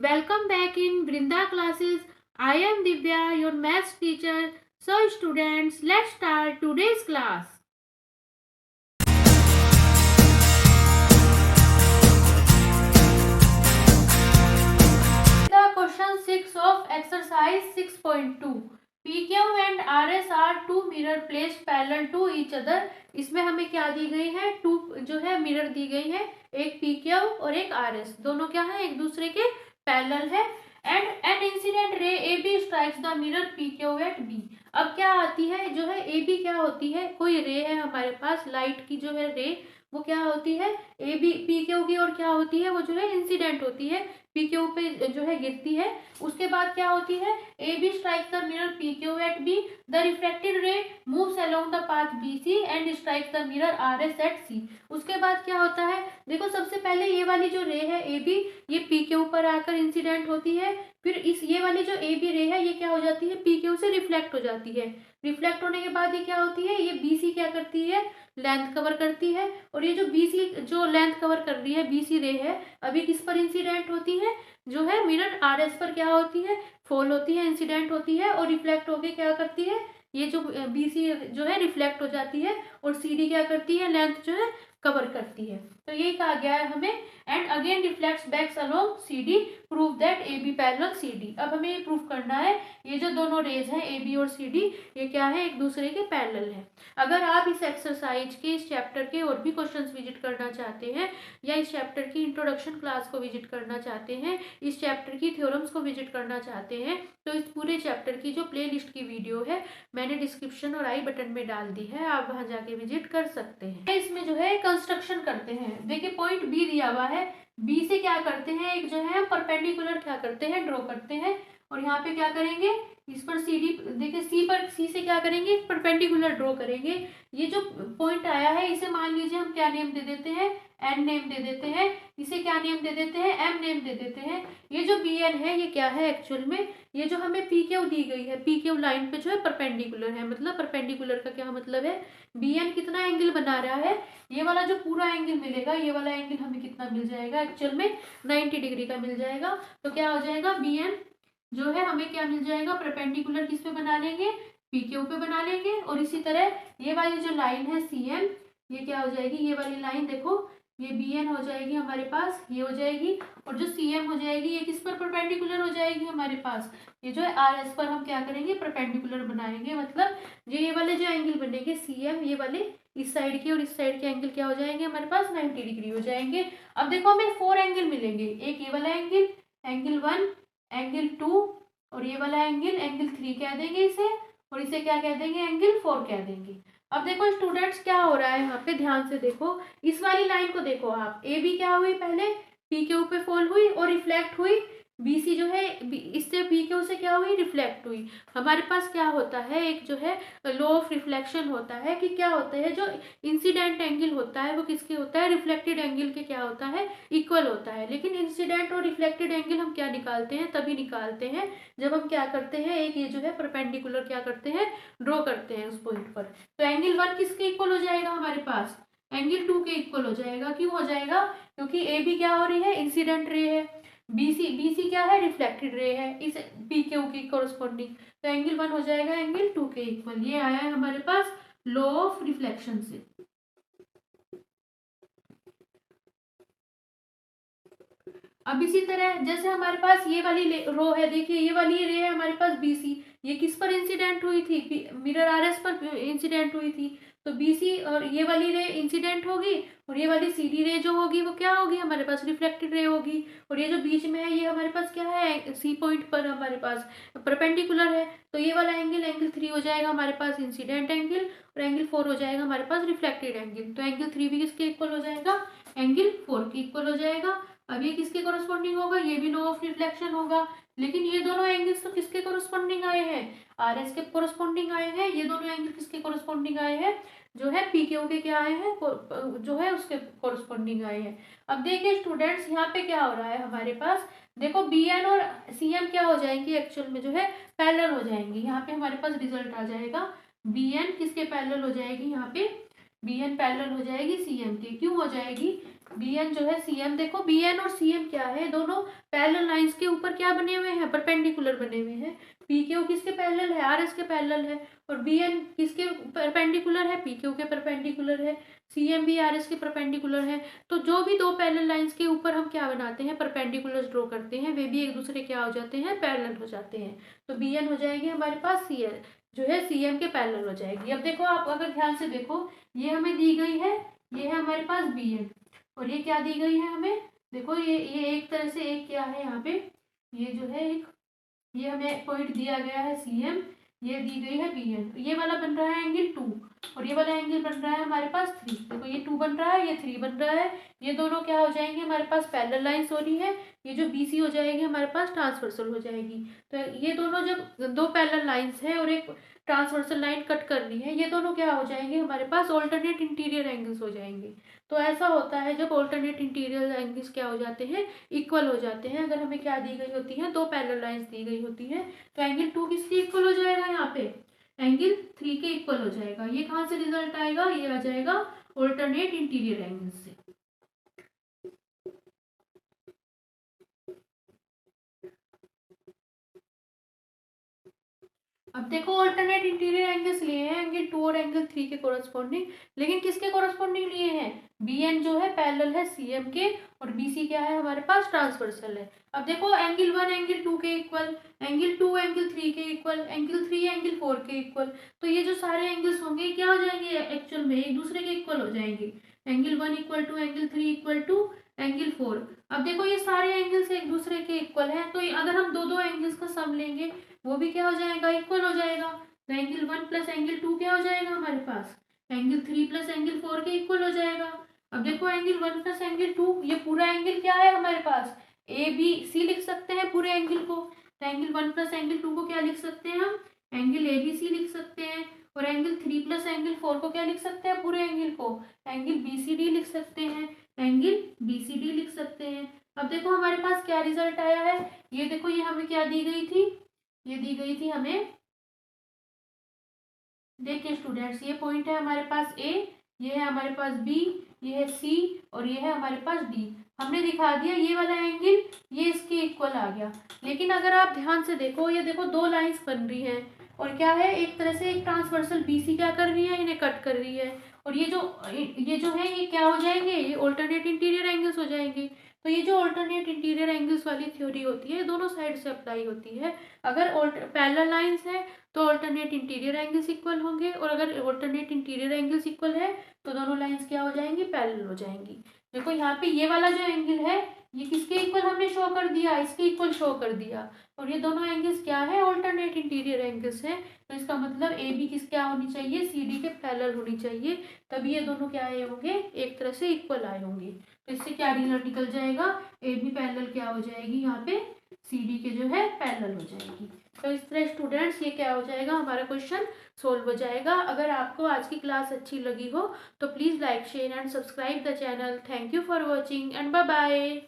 Welcome back in Brinda classes. I am Divya, your maths teacher. So students, let's start today's class. The question 6 of exercise 6.2. PQ and RS are two mirror placed parallel to each other. इसमें हमें क्या दी गई है? To जो है mirror दी गई है, एक PQ और एक RS, दोनों क्या है? एक दूसरे के पैरेलल है। And an incident ray AB strikes the mirror PQ at B। अब क्या आती है जो है AB क्या होती है? कोई रे है हमारे पास, लाइट की जो है रे, वो क्या होती है? AB PQ की और क्या होती है? वो जो है इंसिडेंट होती है, PQ पे जो है गिरती है। उसके बाद क्या होती है? AB strikes the mirror PQ at B। The reflected ray moves along the path BC and strikes the mirror RS at C। उसके बाद क्या होता है? देखो सबसे पहले ये वाली जो रे है AB, ये PQ पर आकर इंसिडेंट होती है। फिर इस ये वाली जो AB रे है, ये क्या हो जाती है? PQ से रिफ्लेक्ट हो जाती है। रिफ्लेक्ट होने के बाद ये क्या होती है? ये BC क्या करती है? लेंथ कवर करती है। और ये जो BC जो लेंथ कवर कर रही है, BC रे है, अभी किस पर इंसिडेंट होती है? जो है मिरर RS पर क्या होती है? फॉल होती है, इंसिडेंट होती है और रिफ्लेक्ट होके क्या करती है? ये जो BC जो है रिफ्लेक्ट हो जाती है और CD क्या करती है? लेंथ जो है कवर करती है। तो ये कहा गया है हमें। And again reflects backs along CD, prove that AB parallel CD। अब हमें ये प्रूव करना है, ये जो दोनों रेज हैं AB और CD, ये क्या है? एक दूसरे के पैरेलल है। अगर आप इस एक्सरसाइज के, इस चैप्टर के और भी क्वेश्चंस विजिट करना चाहते हैं, या इस चैप्टर की इंट्रोडक्शन क्लास को विजिट करना चाहते हैं, इस चैप्टर की थ्योरम्स को विजिट करना चाहते हैं, तो इस पूरे चैप्टर की जो प्लेलिस्ट की वीडियो है मैंने डिस्क्रिप्शन और आई बटन में डाल दी है, आप वहां जाके विजिट कर सकते हैं। इसमें जो है कंस्ट्रक्शन करते हैं। देखिए पॉइंट बी दिया हुआ है, बी से क्या करते हैं? एक जो है परपेंडिकुलर क्या करते हैं? ड्रॉ करते हैं। और यहाँ पे क्या करेंगे? इस पर CD, देखिए C से क्या करेंगे? परपेंडिकुलर ड्रॉ करेंगे। ये जो पॉइंट आया है, इसे मान लीजिए हम क्या नेम दे देते हैं? N नेम दे देते हैं। इसे क्या नेम दे देते हैं? M नेम दे देते हैं। ये जो BN है, ये क्या है एक्चुअल में? ये जो हमें PQ दी गई है, PQ लाइन पे जो है परपेंडिकुलर है। मतलब परपेंडिकुलर का क्या मतलब है? BN कितना एंगल बना रहा है? ये वाला जो पूरा एंगल मिलेगा, ये वाला एंगल हमें कितना मिल जाएगा एक्चुअल में? 90 डिग्री का मिल जाएगा। तो क्या हो जाएगा? BN जो है हमें क्या मिल जाएगा? परपेंडिकुलर किस पे बना लेंगे? PQ पे बना लेंगे। और इसी तरह ये वाली जो लाइन है CM, ये क्या हो जाएगी? ये वाली लाइन देखो, ये BN हो जाएगी हमारे पास, ये हो जाएगी। और जो CM हो जाएगी, ये किस पर परपेंडिकुलर हो जाएगी हमारे पास? ये जो है RS पर हम क्या करेंगे? परपेंडिकुलर बनाएंगे। मतलब ये वाले जो एंगल बनेंगे CM, ये वाले इस साइड के और इस साइड के एंगल क्या हो जाएंगे हमारे पास? 90 डिग्री हो जाएंगे। अब देखो हमें 4 एंगल मिलेंगे। एक ये वाला एंगल, एंगल 1, एंगल 2, और ये वाला एंगल, एंगल 3 कह देंगे इसे, और इसे क्या कह देंगे? एंगल 4 कह देंगे। अब देखो स्टूडेंट्स क्या हो रहा है यहाँ पे, ध्यान से देखो। इस वाली लाइन को देखो आप, AB क्या हुई? पहले PQ पे फॉल हुई और रिफ्लेक्ट हुई। BC जो है इससे PQ से क्या हुई? रिफ्लेक्ट हुई। हमारे पास क्या होता है? एक जो है लॉ ऑफ रिफ्लेक्शन होता है कि क्या होता है, जो इंसिडेंट एंगल होता है वो किसके होता है? रिफ्लेक्टेड एंगल के क्या होता है? इक्वल होता है। लेकिन इंसिडेंट और रिफ्लेक्टेड एंगल हम क्या निकालते हैं? तभी निकालते हैं जब हम क्या करते हैं? एक ये जो है परपेंडिकुलर क्या करते हैं? ड्रॉ करते हैं उस पॉइंट पर। तो एंगल 1 किसके इक्वल हो जाएगा हमारे पास? एंगल 2 के इक्वल हो जाएगा। क्यों हो जाएगा? क्योंकि AB क्या हो रही है? इंसिडेंट रे है। BC क्या है? रिफ्लेक्टेड रे है इस PQ की कोरस्पॉन्डिंग। तो एंगल 1 हो जाएगा एंगल 2 के इक्वल। ये आया है हमारे पास लॉ ऑफ रिफ्लेक्शन से। अब इसी तरह जैसे हमारे पास ये वाली रो है, देखिए ये वाली रे है हमारे पास BC, ये किस पर इंसिडेंट हुई थी? मिरर RS पर इंसिडेंट हुई थी। तो BC और ये वाली रे इंसिडेंट होगी, और ये वाली CD रे जो होगी वो क्या होगी हमारे पास? रिफ्लेक्टेड रे होगी। और ये जो बीच में है, ये हमारे पास क्या है? C पॉइंट पर हमारे पास परपेंडिकुलर है। तो ये वाला एंगल, एंगल 3 हो जाएगा हमारे पास इंसिडेंट एंगल, और एंगल 4 हो जाएगा हमारे पास रिफ्लेक्टेड एंगल। तो एंगल 3 भी किसके इक्वल हो जाएगा? एंगल 4 के इक्वल हो जाएगा। अब ये किसके कोरस्पॉन्डिंग होगा? ये भी लॉ ऑफ रिफ्लेक्शन होगा। लेकिन ये दोनों एंगल्स तो किसके कोरस्पॉन्डिंग आए हैं? RS के कोरस्पॉन्डिंग आए हैं। ये दोनों एंगल किसके कोरस्पॉन्डिंग आए हैं? जो है PQ के क्या आए हैं? जो है उसके कोरस्पॉन्डिंग आए हैं। अब देखिए स्टूडेंट्स, यहाँ पे क्या हो रहा है हमारे पास? देखो BN और CM क्या हो जाएंगी एक्चुअल में? जो है पैरेलल हो जाएंगी। यहाँ पे हमारे पास रिजल्ट आ जाएगा, BN किसके पैरेलल हो जाएगी? यहाँ पे BN पैरेलल हो जाएगी CM के। क्यों हो जाएगी? बी एन जो है सी एम, देखो बी एन और सी एम क्या है, दोनों पैरेलल लाइंस के ऊपर क्या बने हुए हैं, परपेंडिकुलर बने हुए हैं। पी क्यू किसके पैरेलल है, आर एस के पैरेलल है, और बी एन किसके परपेंडिकुलर है, पी क्यू के परपेंडिकुलर है, सी एम भी आर एस के परपेंडिकुलर है। तो जो भी दो पैरेलल लाइंस के ऊपर हम क्या बनाते हैं, परपेंडिकुलर ड्रॉ करते हैं, वे भी एक दूसरे क्या हो जाते हैं, पैरेलल हो जाते हैं। तो बी एन हो जाएगी हमारे पास सी एल जो है सी एम के पैरेलल हो जाएगी। अब देखो आप अगर ध्यान से देखो, ये हमें दी गई है, ये है हमारे पास बी एन, और ये क्या दी गई है हमें, देखो ये एक तरह से एक क्या है यहाँ पे, ये जो है एक, ये हमें पॉइंट दिया गया है सी एम, ये दी गई है बी एन, ये वाला बन रहा है एंगल 2, और ये वाला एंगल बन रहा है हमारे पास 3। देखो ये 2 बन रहा है, ये 3 बन रहा है, ये दोनों क्या हो जाएंगे हमारे पास पैरेलल लाइंस हो रही है, ये जो बी सी हो जाएगी हमारे पास ट्रांसवर्सल हो जाएगी। तो ये दोनों जब दो पैरेलल लाइंस है और एक ट्रांसवर्सल लाइन कट करनी है, ये दोनों क्या हो जाएंगे हमारे पास ऑल्टरनेट इंटीरियर एंगल्स हो जाएंगे। तो ऐसा होता है जब ऑल्टरनेट इंटीरियर एंगल्स क्या हो जाते हैं, इक्वल हो जाते हैं। अगर हमें क्या दी गई होती है, दो पैरेलल लाइंस दी गई होती है, तो एंगल 2 किसके इक्वल हो जाएगा, यहाँ पे एंगल 3 के इक्वल हो जाएगा। ये कहाँ से रिजल्ट आएगा, ये आ जाएगा ऑल्टरनेट इंटीरियर एंगल से। अब देखो ऑल्टरनेट इंटीरियर एंगल्स लिए हैं एंगल 2 और एंगल 3 के कोरस्पॉन्डिंग, लेकिन किसके कोरस्पॉन्डिंग लिए हैं, बी एन जो है पैरेलल है सी एम के, और बी सी क्या है हमारे पास ट्रांसवर्सल है। अब देखो एंगल 1 एंगल 2 के इक्वल, एंगल 2 एंगल 3 के इक्वल, एंगल 3 एंगल 4 के इक्वल, तो ये जो सारे एंगल्स होंगे क्या हो जाएंगे, एक्चुअल में एक दूसरे के इक्वल हो जाएंगे। Angle 1 equal to angle 3 equal to angle 4। अब देखो ये सारे एंगल्स एक दूसरे के इक्वल है, तो अगर हम दो दो एंगल्स का सम लेंगे वो भी क्या हो जाएगा, इक्वल हो जाएगा। तो एंगल 1 प्लस एंगल 2 क्या हो जाएगा हमारे पास, एंगल 3 प्लस एंगल 4 के इक्वल हो जाएगा। अब देखो एंगल 1 प्लस एंगल 2, ये पूरा एंगल क्या है हमारे पास, ए बी सी लिख सकते हैं पूरे एंगल को। तो एंगल 1 प्लस एंगल 2 को क्या लिख सकते हैं हम, एंगल ए बी सी लिख सकते हैं। और एंगल 3 प्लस एंगल 4 को क्या लिख सकते हैं पूरे एंगल को, एंगल बी सी डी लिख सकते हैं, एंगल बी सी डी लिख सकते हैं। अब देखो हमारे पास क्या रिजल्ट आया है, ये देखो ये हमें क्या दी गई थी, ये दी गई थी हमें, देखिए स्टूडेंट्स ये पॉइंट है हमारे पास ए, ये है हमारे पास बी, ये है सी, और ये है हमारे पास डी। हमने दिखा दिया ये वाला एंगल ये इसके इक्वल आ गया। लेकिन अगर आप ध्यान से देखो, ये देखो दो लाइंस बन रही हैं, और क्या है एक तरह से एक ट्रांसवर्सल बीसी क्या कर रही है, इन्हें कट कर रही है, और ये जो है ये क्या हो जाएंगे, ये ऑल्टरनेट इंटीरियर एंगल्स हो जाएंगे। तो ये जो ऑल्टरनेट इंटीरियर एंगल्स वाली थ्योरी होती है दोनों साइड से अप्लाई होती है। अगर पैरेलल लाइंस है तो ऑल्टरनेट इंटीरियर एंगल्स इक्वल होंगे, और अगर ऑल्टरनेट इंटीरियर एंगल्स इक्वल है तो दोनों लाइंस क्या हो जाएंगी, पैरेलल हो जाएंगी। देखो यहाँ पे ये वाला जो एंगल है ये किसके इक्वल हमने शो कर दिया, इसके इक्वल शो कर दिया, और ये दोनों एंगल्स क्या है, ऑल्टरनेट इंटीरियर एंगल्स है। तो इसका मतलब ए बी किस क्या होनी चाहिए, सी डी के पैरेलल होनी चाहिए, तभी ये दोनों क्या आए होंगे, एक तरह से इक्वल आए होंगे। तो इससे क्या रिजल्ट निकल जाएगा, ए बी पैरेलल क्या हो जाएगी यहाँ पे, सी डी के जो है पैरेलल हो जाएगी। तो इस तरह स्टूडेंट्स ये क्या हो जाएगा, हमारा क्वेश्चन सोल्व हो जाएगा। अगर आपको आज की क्लास अच्छी लगी हो तो please like share and subscribe the channel. Thank you for watching and bye bye.